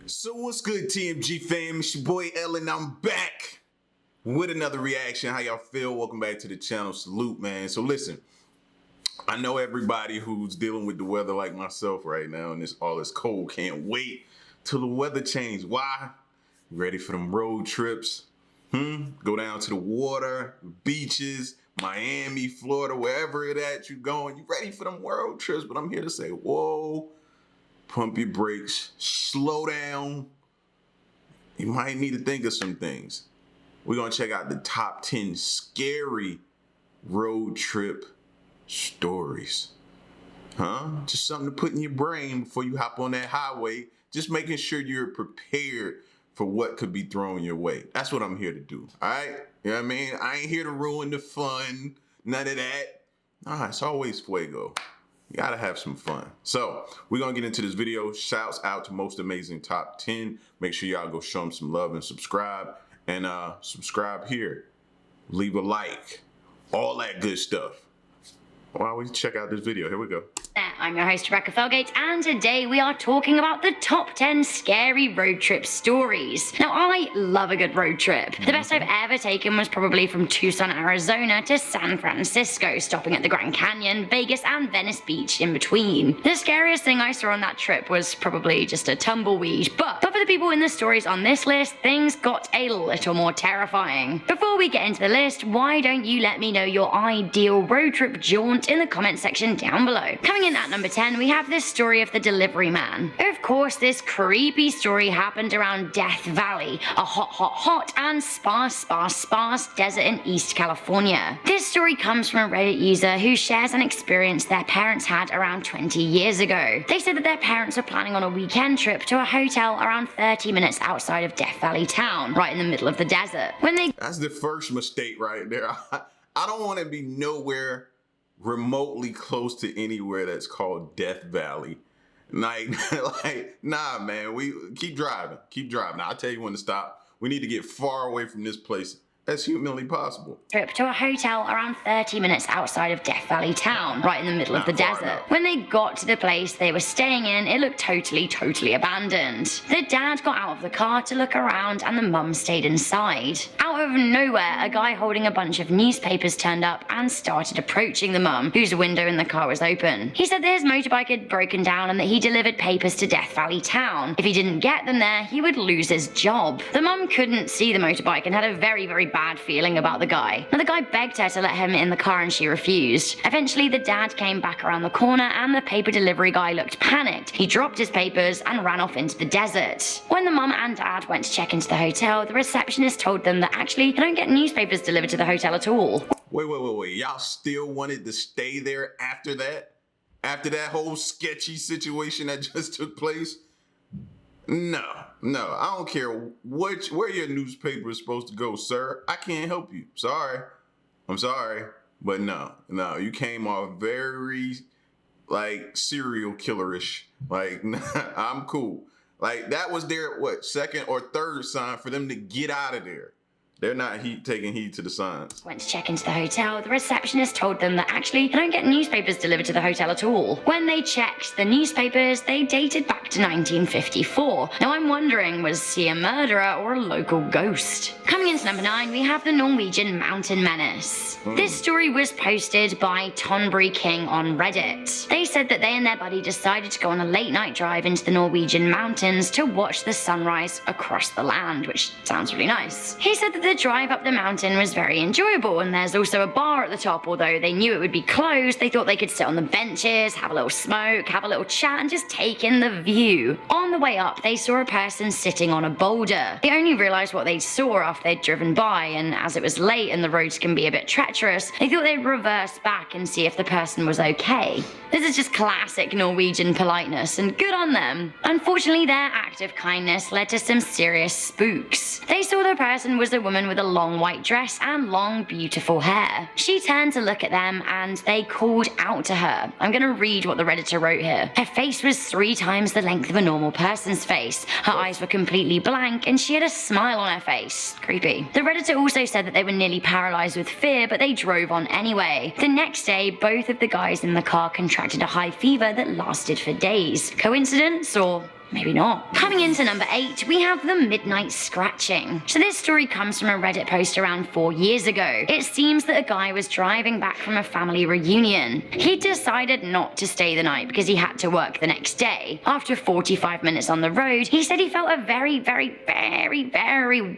So what's good, TMG fam? It's your boy Ellen. I'm back with another reaction. How y'all feel? Welcome back to the channel. Salute, man. So listen, I know everybody who's dealing with the weather like myself right now, and all this cold can't wait till the weather change. Why? Ready for them road trips? Go down to the water, beaches, Miami, Florida, wherever it at you going. You ready for them road trips? But I'm here to say, whoa. Pump your brakes, slow down. You might need to think of some things. We're gonna check out the top 10 scary road trip stories. Just something to put in your brain before you hop on that highway. Just making sure you're prepared for what could be thrown your way. That's what I'm here to do, all right? You know what I mean? I ain't here to ruin the fun, none of that. Nah, it's always fuego. You gotta have some fun. So we're gonna get into this video. Shouts out to Most Amazing Top 10. Make sure y'all go show them some love and subscribe. And subscribe here. Leave a like. All that good stuff. While we check out this video, here we go. I'm your host Rebecca Felgate, and today we are talking about the top 10 scary road trip stories. Now, I love a good road trip. The best I've ever taken was probably from Tucson, Arizona to San Francisco, stopping at the Grand Canyon, Vegas, and Venice Beach in between. The scariest thing I saw on that trip was probably just a tumbleweed, but for the people in the stories on this list, things got a little more terrifying. Before we get into the list, why don't you let me know your ideal road trip jaunt in the comment section down below. Coming in at number 10, we have this story of the delivery man. Of course, this creepy story happened around Death Valley, a hot and sparse desert in East California. This story comes from a Reddit user who shares an experience their parents had around 20 years ago. They said that their parents were planning on a weekend trip to a hotel around 30 minutes outside of Death Valley town, right in the middle of the desert. That's the first mistake right there. I don't want to be nowhere remotely close to anywhere that's called Death Valley. Like, nah, man, we keep driving. Now, I'll tell you when to stop. We need to get far away from this place as humanly possible. Trip to a hotel around 30 minutes outside of Death Valley town, right in the middle of the desert. When they got to the place they were staying in, it looked totally abandoned. The dad got out of the car to look around and the mum stayed inside. Out of nowhere, a guy holding a bunch of newspapers turned up and started approaching the mum, whose window in the car was open. He said that his motorbike had broken down and that he delivered papers to Death Valley town. If he didn't get them there, he would lose his job. The mum couldn't see the motorbike and had a very bad feeling about the guy. Now, the guy begged her to let him in the car and she refused. Eventually, the dad came back around the corner and the paper delivery guy looked panicked. He dropped his papers and ran off into the desert. When the mum and dad went to check into the hotel, the receptionist told them that actually they don't get newspapers delivered to the hotel at all. Wait. Y'all still wanted to stay there after that? After that whole sketchy situation that just took place? No, I don't care where your newspaper is supposed to go, sir. I can't help you. I'm sorry, but no, you came off very, like, serial killerish. Like, I'm cool. Like, that was their, second or third sign for them to get out of there. They're not taking heed to the signs. Went to check into the hotel, the receptionist told them that actually they don't get newspapers delivered to the hotel at all. When they checked the newspapers, they dated back to 1954. Now, I'm wondering, was he a murderer or a local ghost? Coming into number 9, we have the Norwegian mountain menace. This story was posted by Tonbury King on Reddit. They said that they and their buddy decided to go on a late night drive into the Norwegian mountains to watch the sunrise across the land, which sounds really nice. He said that the drive up the mountain was very enjoyable, and there's also a bar at the top. Although they knew it would be closed, they thought they could sit on the benches, have a little smoke, have a little chat, and just take in the view. On the way up, they saw a person sitting on a boulder. They only realized what they saw after they'd driven by, and as it was late and the roads can be a bit treacherous, they thought they'd reverse back and see if the person was okay. This is just classic Norwegian politeness, and good on them. Unfortunately, their act of kindness led to some serious spooks. They saw the person was a woman with a long white dress and long beautiful hair. She turned to look at them and they called out to her. I'm gonna read what the Redditor wrote here. Her face was 3 times the length of a normal person's face. Her eyes were completely blank and she had a smile on her face. Creepy. The Redditor also said that they were nearly paralyzed with fear, but they drove on anyway. The next day, both of the guys in the car contracted a high fever that lasted for days. Coincidence or maybe not. Coming into number 8, we have the midnight scratching. So this story comes from a Reddit post around 4 years ago. It seems that a guy was driving back from a family reunion. He decided not to stay the night because he had to work the next day. After 45 minutes on the road, he said he felt a very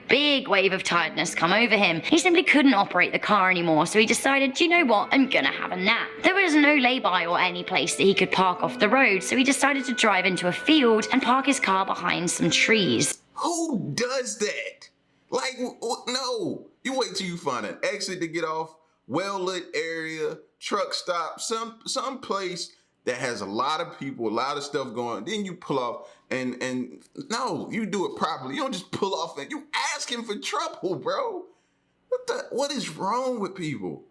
big wave of tiredness come over him. He simply couldn't operate the car anymore, so he decided, do you know what, I'm gonna have a nap. There was no lay-by or any place that he could park off the road, so he decided to drive into a field and park his car behind some trees. Who does that? Like, no. You wait till you find an exit to get off, well-lit area, truck stop, some place that has a lot of people, a lot of stuff going. Then you pull off and no, you do it properly. You don't just pull off and you asking for trouble, bro. What is wrong with people?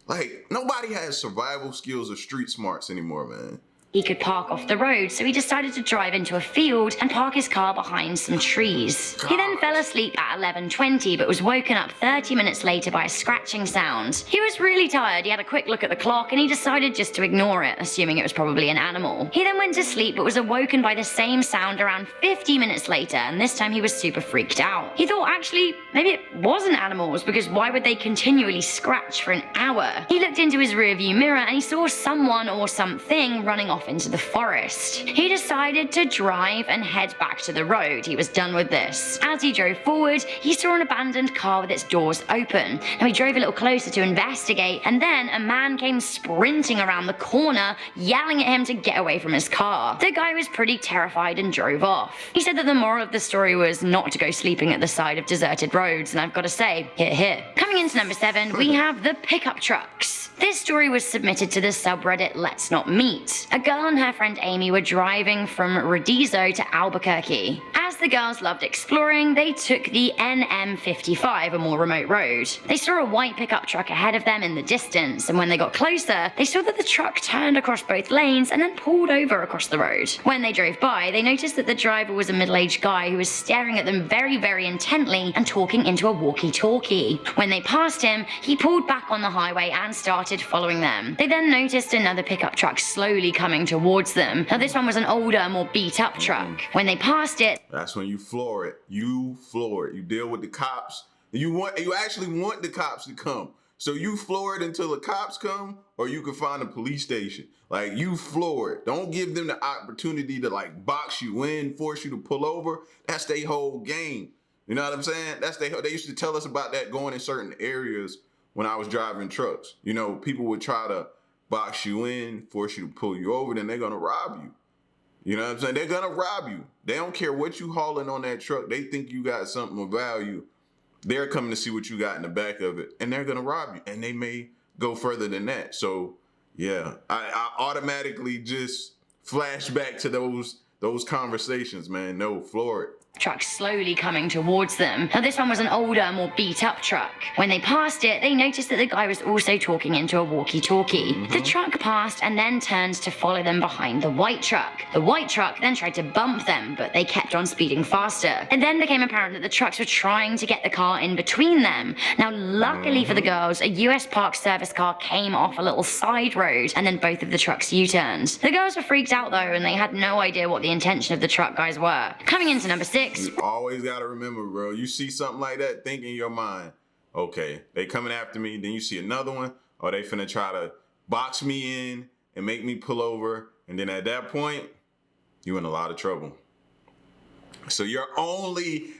Like, nobody has survival skills or street smarts anymore, man. He could park off the road, so he decided to drive into a field and park his car behind some trees. He then fell asleep at 11:20, but was woken up 30 minutes later by a scratching sound. He was really tired, he had a quick look at the clock, and he decided just to ignore it, assuming it was probably an animal. He then went to sleep, but was awoken by the same sound around 50 minutes later, and this time he was super freaked out. He thought, actually, maybe it wasn't animals, because why would they continually scratch for an hour? He looked into his rearview mirror, and he saw someone or something running off into the forest. He decided to drive and head back to the road. He was done with this. As he drove forward, he saw an abandoned car with its doors open. Now he drove a little closer to investigate, and then a man came sprinting around the corner, yelling at him to get away from his car. The guy was pretty terrified and drove off. He said that the moral of the story was not to go sleeping at the side of deserted roads, and I've got to say, here. Coming into number 7, we have the pickup trucks. This story was submitted to the subreddit Let's Not Meet. A girl and her friend Amy were driving from Rodizio to Albuquerque. As the girls loved exploring, they took the NM55, a more remote road. They saw a white pickup truck ahead of them in the distance, and when they got closer, they saw that the truck turned across both lanes and then pulled over across the road. When they drove by, they noticed that the driver was a middle-aged guy who was staring at them very intently and talking into a walkie-talkie. When they passed him, he pulled back on the highway and started following them. They then noticed another pickup truck slowly coming towards them. Now this one was an older, more beat-up truck. When they passed it, that's when you floor it. You floor it. You deal with the cops. You actually want the cops to come. So you floor it until the cops come, or you can find a police station. Like, you floor it. Don't give them the opportunity to like box you in, force you to pull over. That's their whole game. You know what I'm saying? They used to tell us about that going in certain areas when I was driving trucks. You know, people would try to box you in, force you to pull you over, then they're gonna rob you. You know what I'm saying? They're gonna rob you. They don't care what you hauling on that truck. They think you got something of value. They're coming to see what you got in the back of it, and they're gonna rob you. And they may go further than that. So yeah, I automatically just flash back to those conversations, man. No, floor it. Truck slowly coming towards them. Now this one was an older, more beat-up truck. When they passed it, they noticed that the guy was also talking into a walkie-talkie. The truck passed and then turned to follow them behind the white truck. The white truck then tried to bump them, but they kept on speeding faster. It then became apparent that the trucks were trying to get the car in between them. Now luckily for the girls, a US Park Service car came off a little side road, and then both of the trucks U-turned. The girls were freaked out though, and they had no idea what the intention of the truck guys were. Coming into number 6. You always gotta remember, bro. You see something like that, think in your mind, okay, they coming after me. Then you see another one, or they finna try to box me in and make me pull over. And then at that point, you in a lot of trouble. So your only,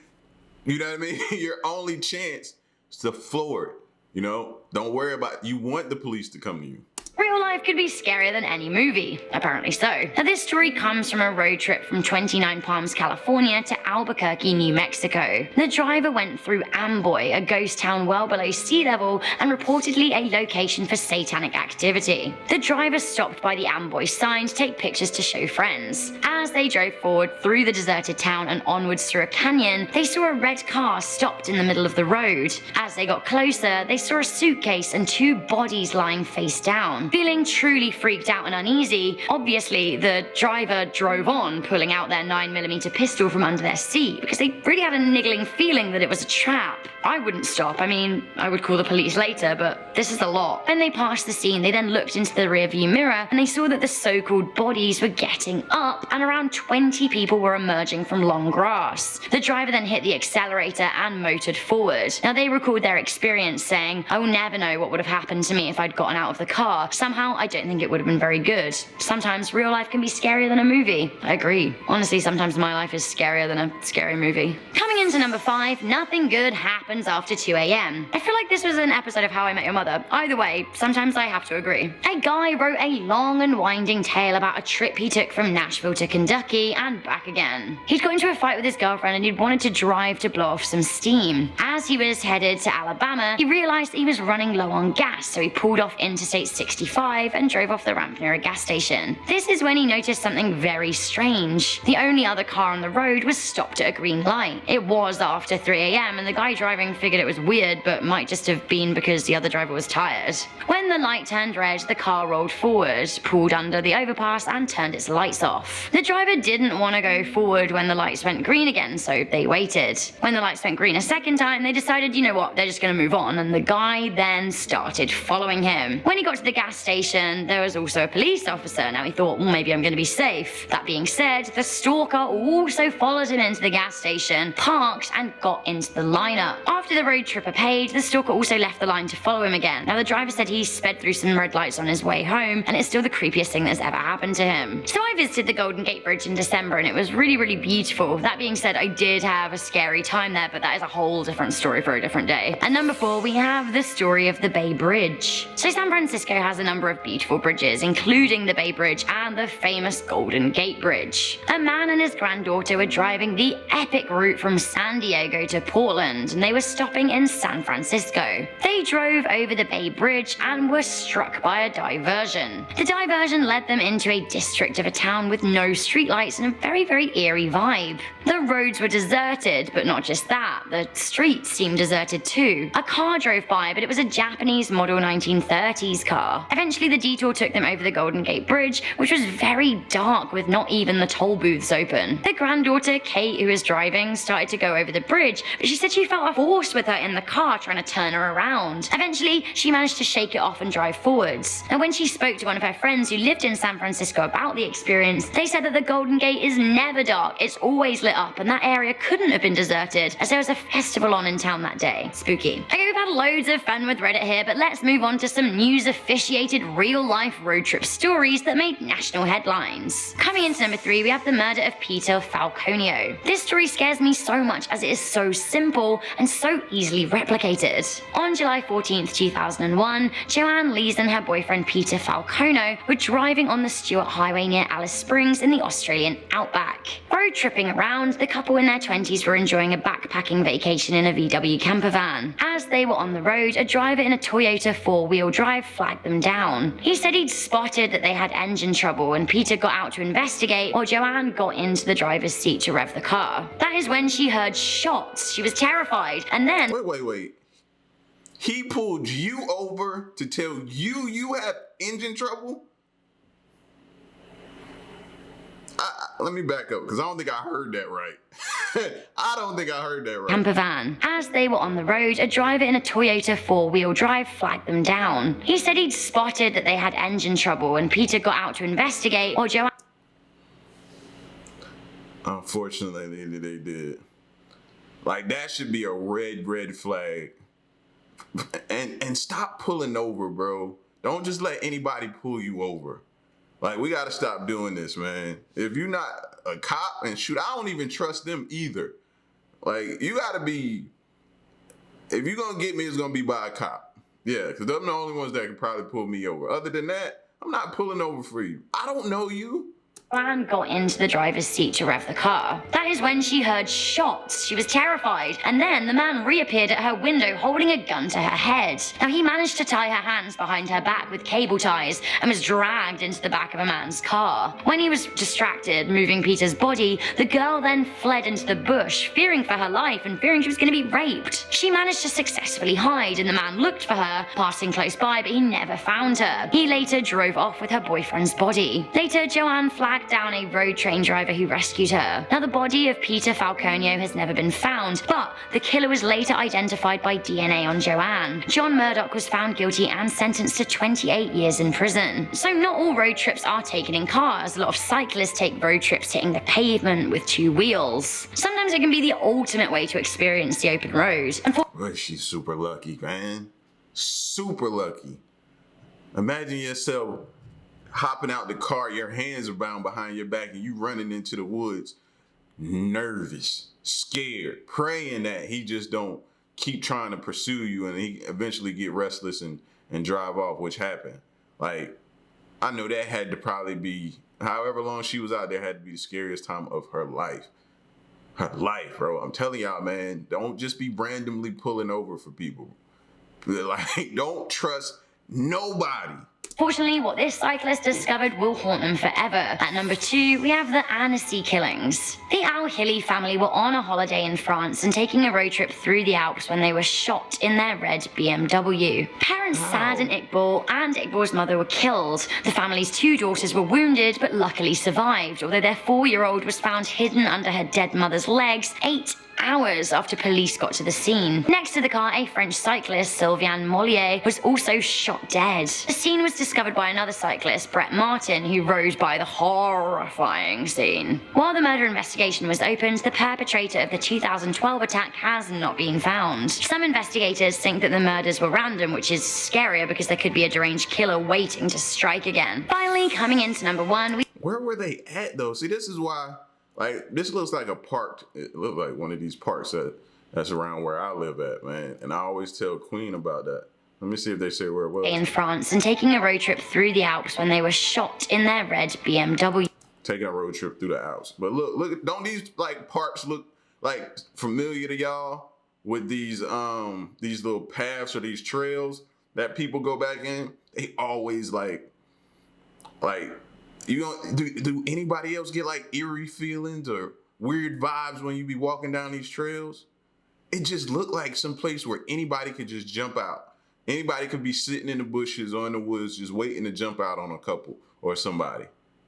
you know what I mean? Your only chance is to floor it. You know, don't worry about, you want the police to come to you. Real life could be scarier than any movie. Apparently so. Now this story comes from a road trip from 29 Palms, California to Albuquerque, New Mexico. The driver went through Amboy, a ghost town well below sea level and reportedly a location for satanic activity. The driver stopped by the Amboy sign to take pictures to show friends. As they drove forward through the deserted town and onwards through a canyon, they saw a red car stopped in the middle of the road. As they got closer, they saw a suitcase and 2 bodies lying face down. Feeling truly freaked out and uneasy, obviously the driver drove on, pulling out their 9mm pistol from under their seat because they really had a niggling feeling that it was a trap. I wouldn't stop. I mean, I would call the police later, but this is a lot. When they passed the scene, they then looked into the rearview mirror and they saw that the so-called bodies were getting up, and around around 20 people were emerging from long grass. The driver then hit the accelerator and motored forward. Now they record their experience saying, "I will never know what would have happened to me if I'd gotten out of the car. Somehow, I don't think it would have been very good. Sometimes real life can be scarier than a movie." I agree. Honestly, sometimes my life is scarier than a scary movie. Coming into number 5, nothing good happens after 2 a.m. I feel like this was an episode of How I Met Your Mother. Either way, sometimes I have to agree. A guy wrote a long and winding tale about a trip he took from Nashville to Kentucky and back again. He'd got into a fight with his girlfriend and he'd wanted to drive to blow off some steam. As he was headed to Alabama, he realized he was running low on gas, so he pulled off Interstate 65 and drove off the ramp near a gas station. This is when he noticed something very strange. The only other car on the road was stopped at a green light. It was after 3 a.m. and the guy driving figured it was weird, but might just have been because the other driver was tired. When the light turned red, the car rolled forward, pulled under the overpass and turned its lights off. The driver didn't want to go forward when the lights went green again, so they waited. When the lights went green a second time, they decided, you know what, they're just going to move on, and the guy then started following him. When he got to the gas station, there was also a police officer. Now he thought, well, maybe I'm going to be safe. That being said, the stalker also followed him into the gas station, parked, and got into the lineup. After the road tripper paid, the stalker also left the line to follow him again. Now the driver said he sped through some red lights on his way home, and it's still the creepiest thing that's ever happened to him. So I visited the Golden Gate Bridge in December, and it was really, really beautiful. That being said, I did have a scary time there, but that is a whole different story for a different day. And number 4, we have the story of the Bay Bridge. So San Francisco has a number of beautiful bridges, including the Bay Bridge and the famous Golden Gate Bridge. A man and his granddaughter were driving the epic route from San Diego to Portland, and they were stopping in San Francisco. They drove over the Bay Bridge and were struck by a diversion. The diversion led them into a district of a town with no streetlights and a very, very eerie vibe. The roads were deserted, but not just that, the streets seemed deserted too. A car drove by, but it was a Japanese model 1930s car. Eventually the detour took them over the Golden Gate Bridge, which was very dark with not even the toll booths open. The granddaughter, Kate, who was driving, started to go over the bridge, but she said she felt a force with her in the car trying to turn her around. Eventually, she managed to shake it off and drive forwards. And when she spoke to one of her friends who lived in San Francisco about the experience, they said that the Golden Gate is never dark, it's always lit up, and that area couldn't have been deserted as there was a festival on in town that day. Spooky. Okay, we've had loads of fun with Reddit here, but let's move on to some news-officiated real-life road trip stories that made national headlines. Coming into number 3, we have the murder of Peter Falconio. This story scares me so much as it is so simple and so easily replicated. On July 14th, 2001, Joanne Lees and her boyfriend Peter Falconio were driving on the Stewart Highway near Alice Springs in the Australian outback. Road tripping around, the couple in their 20s were enjoying a backpacking vacation in a VW camper van. As they were on the road, a driver in a Toyota 4-wheel drive flagged them down. He said he'd spotted that they had engine trouble, and Peter got out to investigate while Joanne got into the driver's seat to rev the car. That is when she heard shots. She was terrified, and then... Wait. He pulled you over to tell you have engine trouble? Let me back up, because I don't think I heard that right. Camper van. As they were on the road, a driver in a Toyota 4-wheel drive flagged them down. He said he'd spotted that they had engine trouble, and Peter got out to investigate while Joanne... Unfortunately, they did. Like, that should be a red flag. And stop pulling over, bro. Don't just let anybody pull you over. Like, we gotta stop doing this, man. If you're not a cop, and shoot, I don't even trust them either. Like, you gotta be, if you're gonna get me, it's gonna be by a cop. Yeah, because they're the only ones that can probably pull me over. Other than that, I'm not pulling over for you. I don't know you. Joanne got into the driver's seat to rev the car. That is when she heard shots. She was terrified, and then the man reappeared at her window holding a gun to her head. Now he managed to tie her hands behind her back with cable ties and was dragged into the back of a man's car. When he was distracted, moving Peter's body, the girl then fled into the bush, fearing for her life and fearing she was going to be raped. She managed to successfully hide, and the man looked for her, passing close by, but he never found her. He later drove off with her boyfriend's body. Later, Joanne flagged flagged down a road train driver who rescued her. Now, the body of Peter Falconio has never been found, but the killer was later identified by DNA on Joanne. John Murdoch was found guilty and sentenced to 28 years in prison. So not all road trips are taken in cars. A lot of cyclists take road trips hitting the pavement with two wheels. Sometimes it can be the ultimate way to experience the open road. Well, she's super lucky, man. Super lucky. Imagine yourself hopping out the car, your hands are bound behind your back, and you running into the woods, nervous, scared, praying that he just don't keep trying to pursue you and he eventually get restless and drive off, which happened. Like, I know that had to probably be, however long she was out there, had to be the scariest time of her life. Her life, bro. I'm telling y'all, man, don't just be randomly pulling over for people. Like, don't trust nobody. Fortunately, what this cyclist discovered will haunt them forever. At number 2, we have the Menace Killings. The Al family were on a holiday in France and taking a road trip through the Alps when they were shot in their red BMW. Parents Sad and Iqbal and Iqbal's mother were killed. The family's 2 daughters were wounded but luckily survived, although their 4-year-old was found hidden under her dead mother's legs 8 hours after police got to the scene. Next to the car, a French cyclist, Sylvain Mollier, was also shot dead. The scene was discovered by another cyclist, Brett Martin, who rode by the horrifying scene. While the murder investigation was opened, the perpetrator of the 2012 attack has not been found. Some investigators think that the murders were random, which is scarier because there could be a deranged killer waiting to strike again. Finally, coming into number 1, Where were they at, though? See, this is why, like, this looks like a park. It looks like one of these parks that's around where I live at, man. And I always tell Queen about that. Let me see if they say where it was. In France and taking a road trip through the Alps when they were shot in their red BMW. Taking a road trip through the Alps. But look, don't these, like, parks look, like, familiar to y'all? With these little paths or these trails that people go back in? They always, like, you don't, do anybody else get like eerie feelings or weird vibes when you be walking down these trails? It just looked like some place where anybody could just jump out. Anybody could be sitting in the bushes or in the woods just waiting to jump out on a couple or somebody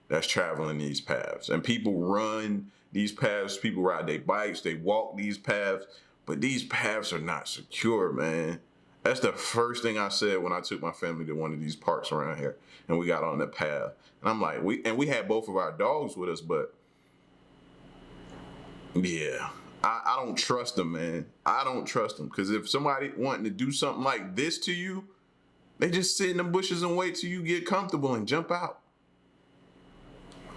that's traveling these paths. And people run these paths, people ride their bikes, they walk these paths, but these paths are not secure, man. That's the first thing I said when I took my family to one of these parks around here and we got on the path. And I'm like, we had both of our dogs with us, but yeah, I don't trust them, man. I don't trust them. Because if somebody wanting to do something like this to you, they just sit in the bushes and wait till you get comfortable and jump out.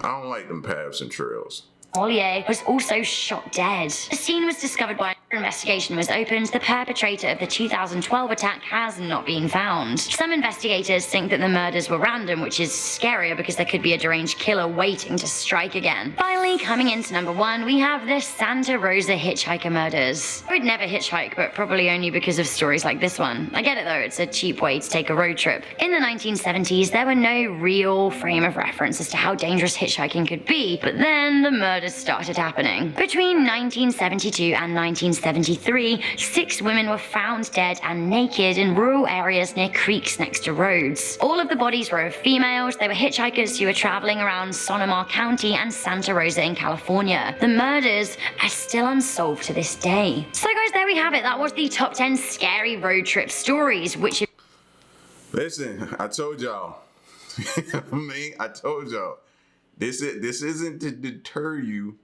I don't like them paths and trails. Mollier was also shot dead. The scene was discovered by an investigation was opened. The perpetrator of the 2012 attack has not been found. Some investigators think that the murders were random, which is scarier because there could be a deranged killer waiting to strike again. Finally, coming into number 1, we have the Santa Rosa hitchhiker murders. I would never hitchhike, but probably only because of stories like this one. I get it though, it's a cheap way to take a road trip. In the 1970s, there were no real frame of reference as to how dangerous hitchhiking could be, but then the murders started happening. Between 1972 and 1973, 6 women were found dead and naked in rural areas near creeks next to roads. All of the bodies were of females. They were hitchhikers who were traveling around Sonoma County and Santa Rosa in California. The murders are still unsolved to this day. So guys, there we have it. That was the top 10 scary road trip stories, which... Listen, I told y'all. I told y'all. This isn't to deter you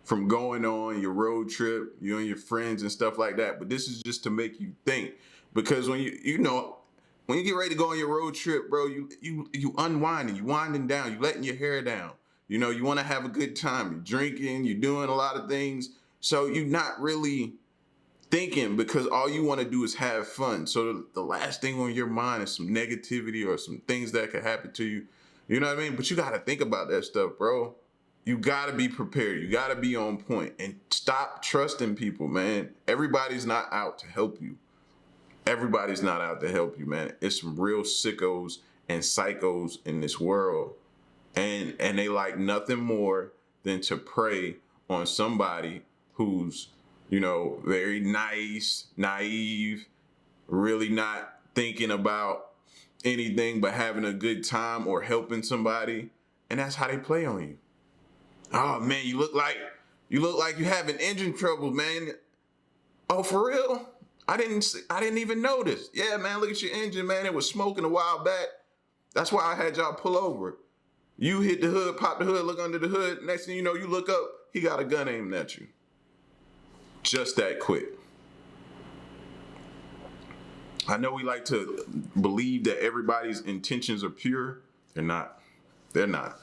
from going on your road trip, you and your friends and stuff like that. But this is just to make you think. Because when when you get ready to go on your road trip, bro, you unwinding, you winding down, you letting your hair down. You know, you want to have a good time. You're drinking, you're doing a lot of things. So you're not really thinking because all you want to do is have fun. So the last thing on your mind is some negativity or some things that could happen to you. You know what I mean? But you got to think about that stuff, bro. You got to be prepared. You got to be on point and stop trusting people, man. Everybody's not out to help you. Everybody's not out to help you, man. It's some real sickos and psychos in this world. And they like nothing more than to prey on somebody who's, you know, very nice, naive, really not thinking about anything but having a good time or helping somebody. And that's how they play on you. Oh man, you look like you having engine trouble, man. Oh, for real? I didn't even notice. Yeah, man, look at your engine, man. It was smoking a while back. That's why I had y'all pull over. You hit the hood, pop the hood, look under the hood. Next thing you know, you look up, he got a gun aimed at you. Just that quick. I know we like to believe that everybody's intentions are pure. They're not. They're not.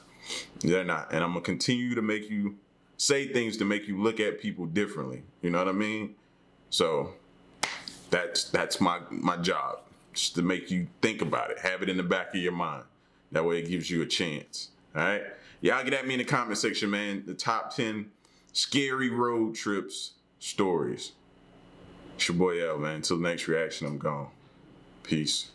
They're not. And I'm going to continue to make you say things to make you look at people differently. You know what I mean? So that's my job, just to make you think about it. Have it in the back of your mind. That way it gives you a chance. All right? Y'all get at me in the comment section, man. The top 10 scary road trips stories. It's your boy L, man. Until the next reaction, I'm gone. Peace.